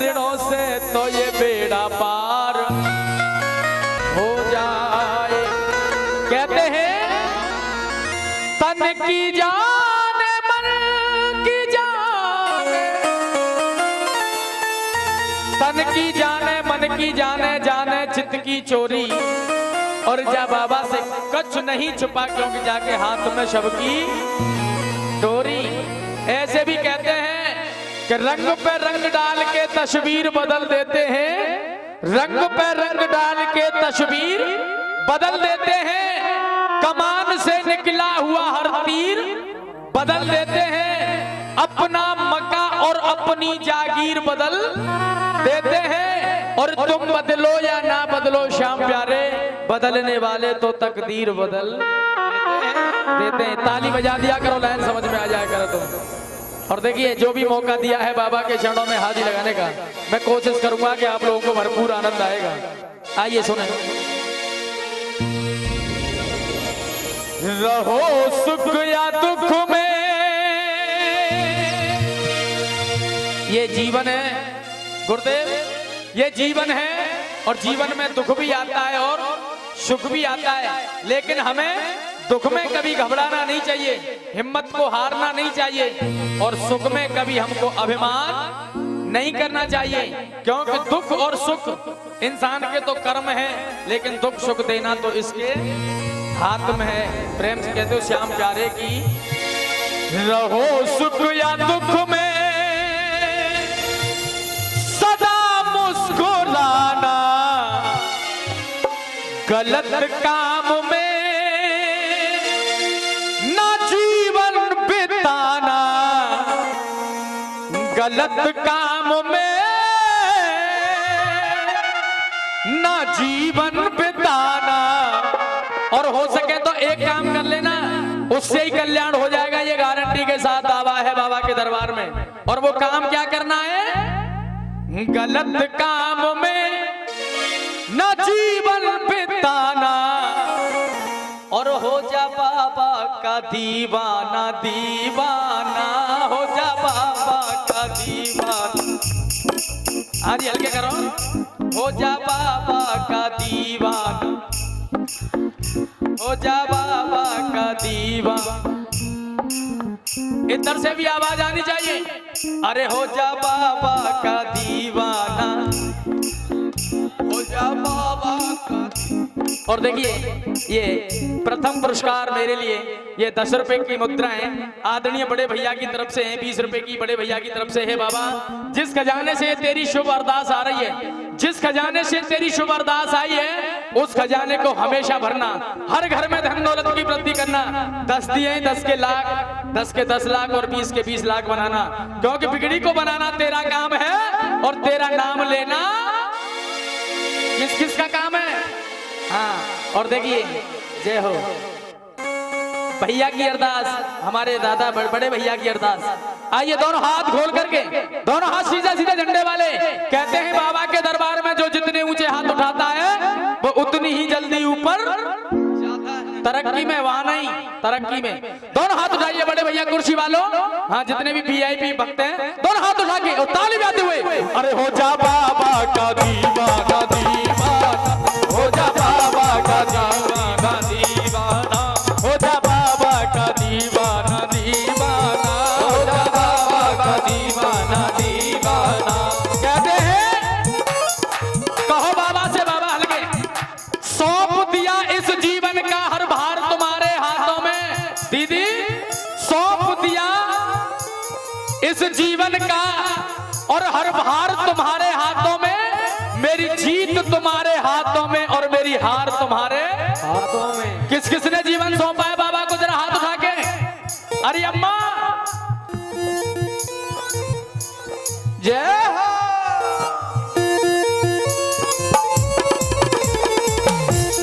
चरणों से तो ये बेड़ा पार हो जाए। कहते हैं तन की जान मन की जान, तन की जाने मन की जाने, जाने चित्त की चोरी। और जा बाबा से कुछ नहीं छुपा क्योंकि जाके हाथ में सबकी डोरी। ऐसे भी कहते हैं कि रंग पे रंग डाल के तस्वीर बदल देते हैं, रंग पे रंग डाल के तस्वीर बदल देते हैं। कमान से निकला हुआ हर तीर बदल देते हैं। अपना मका और अपनी जागीर बदल देते हैं। और तुम बदलो या ना बदलो श्याम प्यारे, बदलने वाले तो तकदीर बदल देते हैं। ताली बजा दिया करो, लाइन समझ में आ जाया करो तुम। और देखिए जो भी मौका दिया है बाबा के चरणों में हाजिरी लगाने का, मैं कोशिश करूंगा कि आप लोगों को भरपूर आनंद आएगा। आइए सुने। रहो सुख या दुख में, ये जीवन है गुरुदेव, ये जीवन है। और जीवन में दुख भी आता है और सुख भी आता है, लेकिन हमें दुख में कभी घबराना नहीं चाहिए, हिम्मत को हारना नहीं चाहिए। और सुख में कभी हमको अभिमान नहीं करना चाहिए, क्योंकि दुख और सुख इंसान के तो कर्म है, लेकिन दुख सुख देना तो इसके हाथ में है। प्रेम से कहते हो श्याम प्यारे की रहो सुख या दुख में सदा मुस्कुराना, गलत काम में ना जीवन बिताना, गलत काम में ना जीवन बिताना। और हो सके तो एक काम कर लेना, उससे ही कल्याण हो जाएगा, ये गारंटी के साथ दावा है बाबा के दरबार में। और वो काम क्या करना है? गलत काम में न जीवन बिताना, और हो जा बाबा का दीवाना दीवाना, हो जा बाबा का दीवाना। हाँ जी हल्के करो। हो जा बाबा का दीवाना, हो जा बाबा का दीवाना। इधर से भी आवाज आनी चाहिए, अरे हो जा बाबा का दीवाना, हो जा बाबा का। और देखिए ये प्रथम पुरस्कार मेरे लिए, ये 10 रुपए की मुद्राएं आदरणीय बड़े भैया की तरफ से है, 20 रुपए की बड़े भैया की तरफ से है। बाबा जिस खजाने से तेरी शुभ अरदास आ रही है, जिस खजाने से तेरी शुभ अरदास आई है, उस खजाने को हमेशा भरना, हर घर में धन दौलत की वृद्धि करना। 10 दिए 10 के लाख, 10 के 10 लाख और 20 के 20 लाख बनाना, क्योंकि बिगड़ी को बनाना तेरा काम है और तेरा नाम लेना किस किस का काम है। हाँ और देखिए जय हो भैया की अरदास, हमारे दादा बड़े भैया की अरदास। आइए दोनों हाथ खोल करके, दोनों हाथ सीधे सीधे झंडे वाले। कहते हैं बाबा के दरबार में जो जितने ऊंचे हाथ उठाता है वो उतनी ही जल्दी ऊपर तरक्की में, वहां नहीं तरक्की में। दोनों हाथ उठाइए बड़े भैया कुर्सी वालों। हाँ जितने भी वीआईपी भक्त हैं दोनों हाथ उठा के और ताली बजाते हुए, अरे हो जा बाबा का दीवाना दीवाना, हो जा बाबा का दीवाना दीवाना, हो जा बाबा का दीवाना दीवाना, हो जा बाबा का दीवाना दीवाना। कहते हैं कहो बाबा से, बाबा हल्के, सौंप दिया इस जीवन का हर भार तुम्हारे हाथों में। दीदी सौंप दिया इस जीवन का और हर भार तुम्हारे हाथों में, मेरी जीत तुम्हारे हाथों में और मेरी हार तुम्हारे हाथों में। किस किसने जीवन सौंपा है बाबा को, जरा हाथ उठा के। अरे अम्मा जय हो।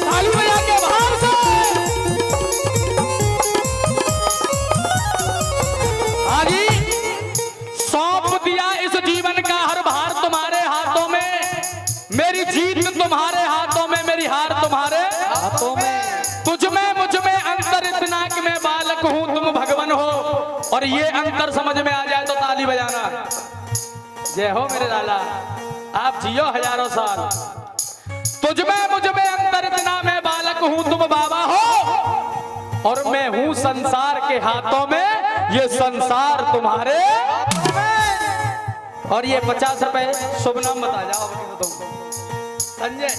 ताली बजा के बाहर से। हाँ जी सौंप दिया इस जीवन का हर भार तुम्हारे हाथों में, मेरी जीत तुम्हारे हाथों में, मेरी हार तुम्हारे हाथों में। तुझ में मुझ में अंतर इतना कि मैं बालक हूं तुम भगवान हो। और ये अंतर समझ में आ जाए तो ताली बजाना। जय हो मेरे लाला, आप जियो हजारों साल। तुझमें मुझमें अंतर इतना, मैं बालक हूँ तुम बाबा हो, और मैं हूँ संसार के हाथों में, ये संसार तुम्हारे। और ये 50 रुपए शुभ नाम बता जाओ तुम। संजय,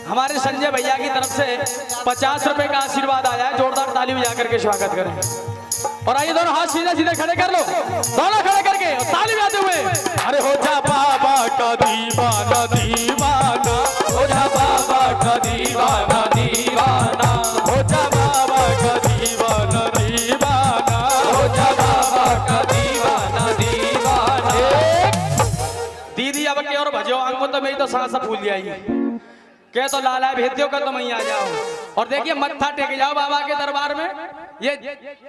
हमारे संजय भैया की तरफ से 50 रुपए का आशीर्वाद आया है, जोरदार ताली बजा करके स्वागत करें। और आइए दोनों हाथ सीधे सीधे खड़े कर लो, दोनों खड़े करके और ताली बजाते हुए। अरे हो जा बाबा का दीवाना दीवाना, हो जा बाबा का दीवाना दीवाना, हो जा बाबा का दीवाना दीवाना, हो जा बाबा का दीवाना दीवाना। दीदी अब के और भजो आंगो तो मेरी तो सांस फूल जाएगी। क्या तो लाला भेज दो का तो मैं आ जाओ। और देखिए मत्था टेक जाओ बाबा के दरबार में, ये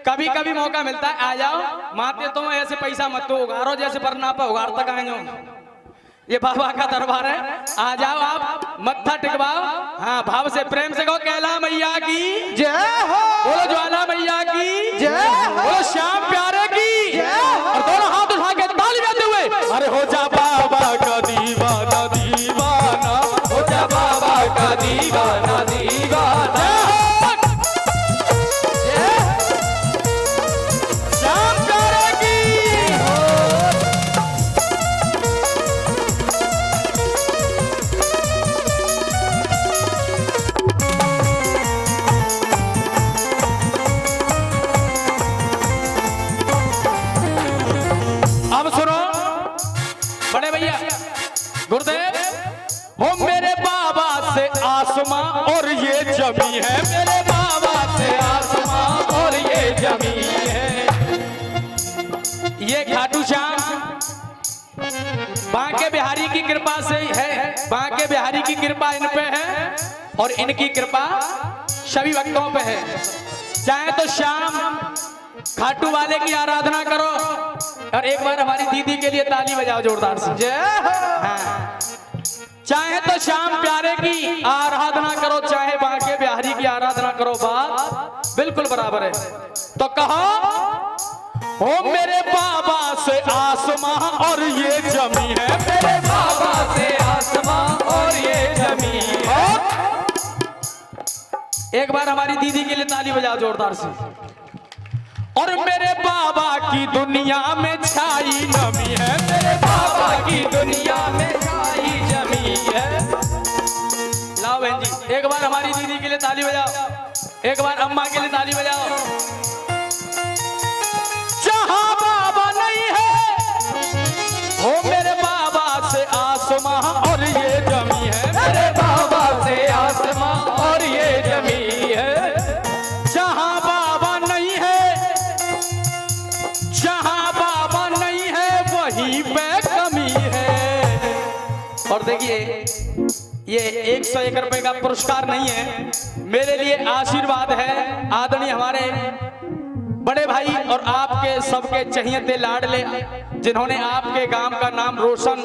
कभी कभी मौका मिलता है, आ जाओ। माते तुम ऐसे पैसा मत तो उगारो जैसे परना पे उगार तक आए हो। ये बाबा का दरबार है, आ जाओ आप, मत्था टिकवाओ। हाँ, भाव से प्रेम से कहो कैला मैया की जय हो, बोलो ज्वाला मैया की जय हो, बोलो श्याम प्यारे की जय हो। और दोनों हाथ उठा के ताली बजाते हुए अरे हो जा बाबा का दीवाना दीवाना, हो जा बाबा का दीवाना दीवाना। अब सुनो बड़े भैया गुरुदेव, हो मेरे बाबा से आसमां और ये जमी है, मेरे बाबा से आसमां और ये जमी है। ये खाटू श्याम बांके बिहारी की कृपा से है, बांके बिहारी की कृपा इन पे है और इनकी कृपा सभी भक्तों पे है। चाहे तो श्याम खाटू वाले की आराधना करो, और एक बार हमारी दीदी के लिए ताली बजाओ जोरदार से जय हो। हाँ। चाहे तो श्याम प्यारे की आराधना करो, चाहे बांके बिहारी की आराधना करो, बात बिल्कुल बराबर है। तो कहो हो मेरे बाबा से आसमां और ये जमी है, मेरे बाबा से आसमां और ये जमी है। एक बार हमारी दीदी के लिए ताली बजाओ जोरदार से। और मेरे बाबा की दुनिया में छाई नमी है, मेरे बाबा की दुनिया में छाई जमी है। लाओ बहन जी, एक बार हमारी दीदी के लिए ताली बजाओ, एक बार अम्मा के लिए ताली बजाओ। जहां बाबा नहीं है, हो मेरे बाबा से आसमां और ये जमी है, मेरे बाबा से आसमां और ये जमी है। जहां बाबा नहीं है, जहां बाबा नहीं है, वहीं पे कमी है। और देखिए ये 101 रुपए का पुरस्कार नहीं है, मेरे लिए आशीर्वाद है। आदरणीय हमारे बड़े भाई और आपके सबके चहियते लाडले, जिन्होंने आपके गांव का नाम रोशन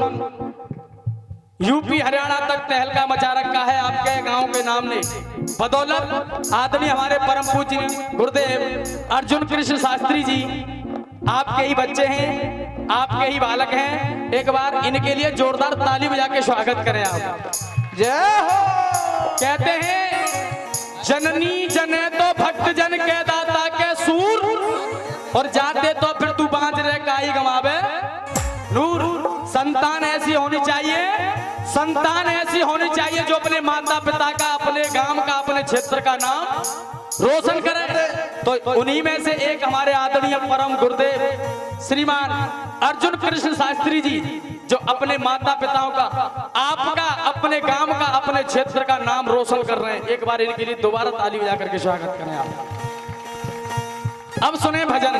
यूपी हरियाणा तक तहलका मचा रखा है आपके गांव के नाम ने, बदौलत आदरणीय हमारे परम पूज्य गुरुदेव अर्जुन कृष्ण शास्त्री जी, आपके ही बच्चे हैं, आपके ही बालक हैं। एक बार इनके लिए जोरदार ताली बजा के स्वागत करें आप जय हो। कहते हैं जननी जने तो भक्त जन के दाता के सूर, और जाते तो फिर तू बांझ रहे काई गवावे नूर। संतान ऐसी होनी चाहिए, संतान ऐसी होनी चाहिए जो अपने माता पिता का, अपने गांव का, अपने क्षेत्र का नाम रोशन करे। तो उन्हीं में से एक हमारे आदरणीय परम गुरुदेव श्रीमान अर्जुन कृष्ण शास्त्री जी, जो अपने माता पिताओं का, आपका, अपने गांव का, अपने क्षेत्र का नाम रोशन कर रहे हैं। एक बार इनके लिए दोबारा ताली बजा करके स्वागत करें आप। अब सुने भजन।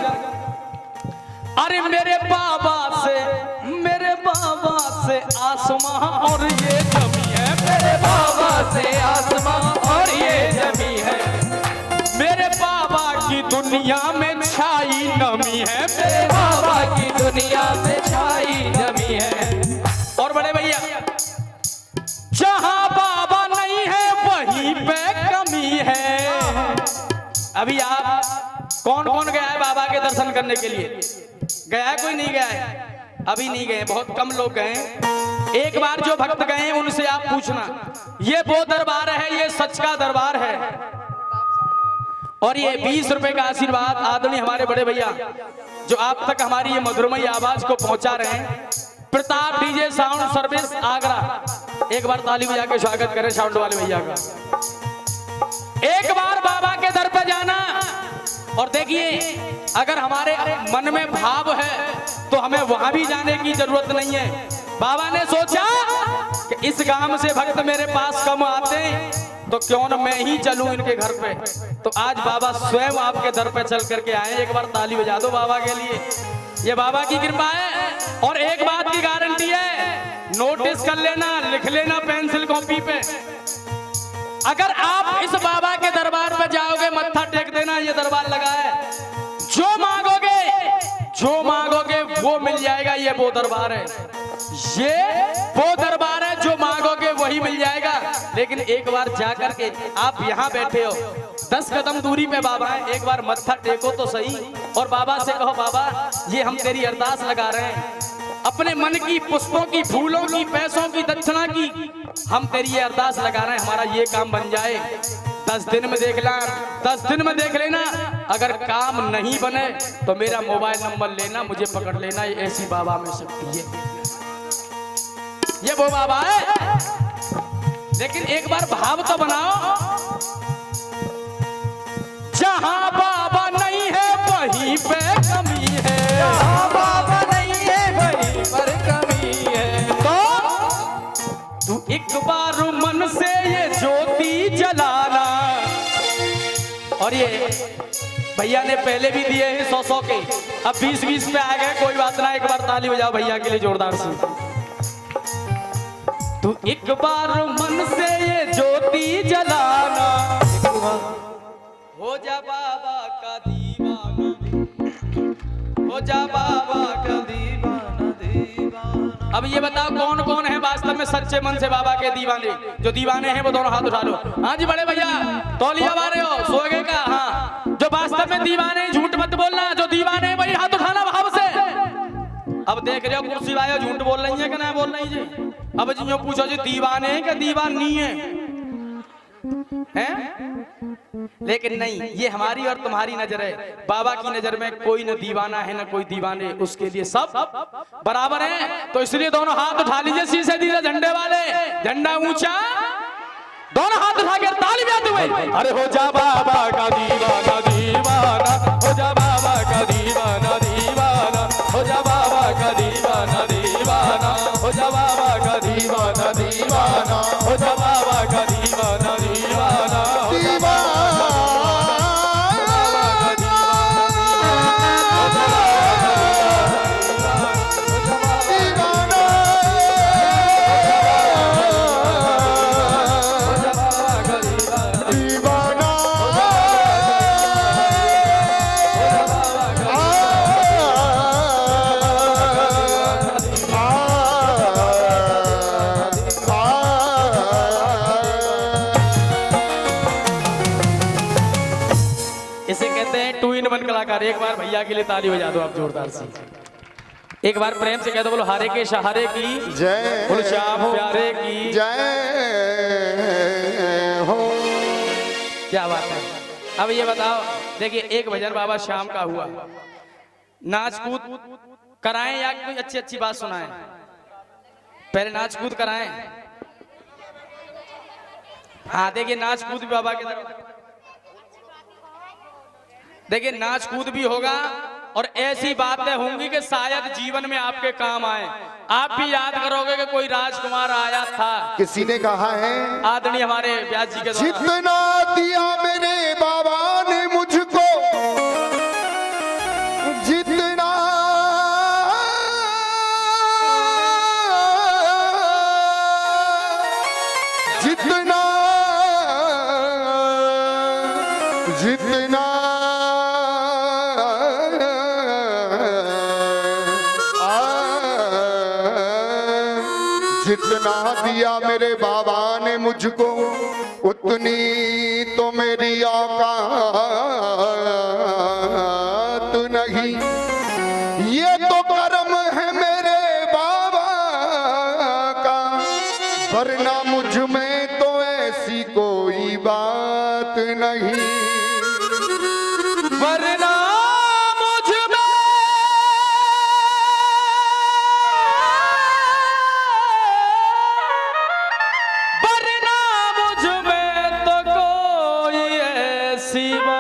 अरे मेरे बाबा से आसमां और ये जमी है, मेरे बाबा से आसमां और ये जमी है। मेरे बाबा की दुनिया में छाई नमी है, मेरे बाबा की दुनिया में छाई नमी है। और बड़े भैया जहां बाबा नहीं है वहीं पे कमी है। अभी आप कौन कौन गया है बाबा के दर्शन करने के लिए? गया है कोई नहीं गया है? अभी नहीं गए, बहुत कम लोग गए। एक बार जो भक्त गए उनसे आप पूछना, ये वो दरबार है, ये सच का दरबार है। और ये 20 रुपए का आशीर्वाद आदरणीय हमारे बड़े भैया जो आप तक हमारी ये मधुरमयी आवाज को पहुंचा रहे हैं, Pratap DJ sound service Agra. एक बार ताली बजा के स्वागत करें साउंड वाले भैया का। एक बार बाबा के दर पे जाना, और देखिए अगर हमारे मन में भाव है तो हमें वहां भी जाने की जरूरत नहीं है। बाबा ने सोचा कि इस गांव से भक्त मेरे पास कम आते तो क्यों न मैं ही चलूं इनके घर पे। तो आज बाबा स्वयं आपके दर पे चल करके आए। एक बार ताली बजा दो बाबा के लिए, ये बाबा की कृपा है। और एक बात की गारंटी है, नोटिस कर लेना, लिख लेना पेंसिल कॉपी पे, अगर आप इस बाबा के दरबार पे जाओगे मत्था टेक देना, ये दरबार लगा है, जो मांगोगे वो मिल जाएगा। ये वो दरबार है, ये वो दरबार है, जो मांगोगे वही मिल जाएगा। लेकिन एक बार जाकर के आप यहाँ बैठे हो, 10 कदम दूरी पे बाबा है, एक बार मत्था टेको तो सही और बाबा से कहो, बाबा ये हम तेरी अरदास लगा रहे हैं, अपने मन की, पुष्पों की, फूलों की, पैसों की, दक्षिणा की, हम तेरी ये अरदास लगा रहे हैं, हमारा ये काम बन जाए। 10 दिन में देख लेना। अगर काम नहीं बने तो मेरा मोबाइल नंबर लेना, मुझे पकड़ लेना। ये ऐसी बाबा में शक्ति है, ये वो बाबा है। लेकिन एक बार भाव तो बनाओ, जहां बाबा नहीं है वहीं पे कमी है, जहां बाबा नहीं है वहीं पर कमी है। तो तू एक बार मन से ये ज्योति जलाना। और ये भैया ने पहले भी दिए हैं 100-100 के, अब 20-20 पे आ गए, कोई बात ना। एक बार ताली बजाओ भैया के लिए जोरदार से। तू एक बार मन से ये ज्योति जलाना, हो जा बाबा का दीवाना, हो जा बाबा का दीवाना। अब ये बताओ कौन कौन है वास्तव में सच्चे मन से बाबा के दीवाने? जो दीवाने हैं वो दोनों हाथ उठा लो। हाँ जी बड़े भैया, तौलिया मारे हो, सोएगे का? हाँ, जो वास्तव में दीवाने, झूठ मत बोलना, जो दीवाने हैं वही हाथ उठाना भाव से। अब देख रहे हो कुर्सी वाले झूठ बोल रही है कि नहीं बोल रही जी? अब जी पूछो जी दीवाने हैं कि दीवानी है? लेकिन नहीं, ये हमारी और तुम्हारी नजर है। बाबा की नजर में कोई न दीवाना है न कोई दीवाने, उसके लिए सब बराबर हैं। तो इसलिए दोनों हाथ उठा लीजिए सीधे सीधे, झंडे वाले, झंडा ऊंचा, दोनों हाथ उठा के ताली बजाते हुए, अरे हो जा बाबा का दीवाना दीवाना, हो जा बाबा का दीवाना दीवाना, हो जा बाबा का दीवाना दीवाना, हो जा बाबा का दीवाना दीवाना, हो जा बाबा का दीवाना दीवाना, कलाकार। एक बार भैया के लिए ताली बजा दो आप जोरदार से, एक बार प्रेम से कह दो, बोलो हारे के सहारे की जय, बोलो श्याम प्यारे की जय हो। क्या बात है। अब ये बताओ, देखिए एक भजन बाबा श्याम का हुआ, नाच कूद कराएं या कोई अच्छी बात सुनाएं? पहले नाच कूद कराएं। हाँ देखिए नाच कूद भी बाबा के तरफ, देखिए नाच कूद भी होगा और ऐसी बातें होंगी कि शायद जीवन में आपके काम आए। आप भी याद करोगे कि कोई राजकुमार आया था, किसी ने कहा है आदरणीय हमारे व्यास जी के द्वारा, जितना दिया मेरे बाबा ने मुझको, जितना जितना जितना जितना दिया मेरे बाबा ने मुझको, उतनी तो मेरी औकात नहीं। ये तो कर्म है मेरे शिवा